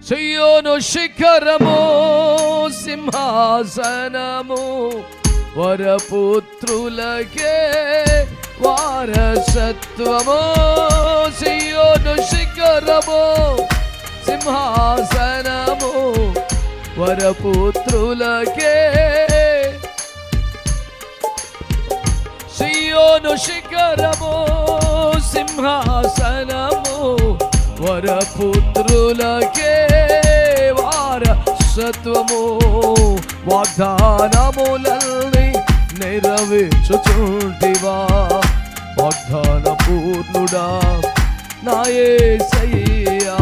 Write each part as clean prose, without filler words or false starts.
సియోను శిఖరము సింహాసనము వరపుత్రులకే వారసత్వము. సియోను శిఖరము సింహాసనము వరపుత్రులకే. సియోను శిఖరము సింహాసనము వరపుత్రులకే వారసత్వము. వాగ్దానములన్నీ నెరవేర్చుచుంటివా వాగ్దాన పూర్ణుడా నా యేసయ్యా.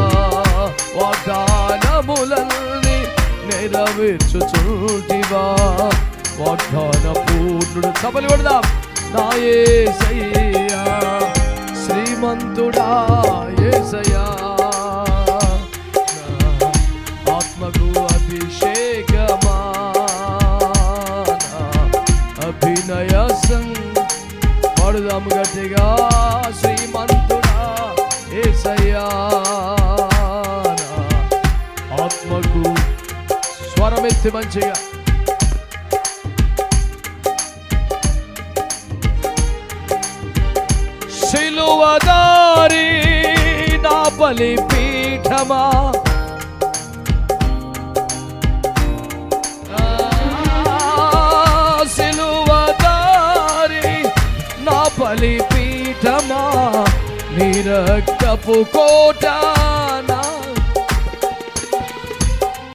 వాగ్దానములన్నీ నెరవేర్చుచుంటివా వాగ్దాన పూర్ణుడు. సభలు పెడదాం. నా యేసయ్యా శ్రీమంతుడా యేసయ్యా. ఆత్మకు అభిషేకమా అభినయ పాడుదాము గట్టిగా. శ్రీమంతుడా యేసయ్యా ఆత్మకు స్వరమెత్తి మంచిగా. సిలువదారి నా బలిపీఠమా సిలువదారి నా బలిపీఠమా నీ రక్తపు కోట నా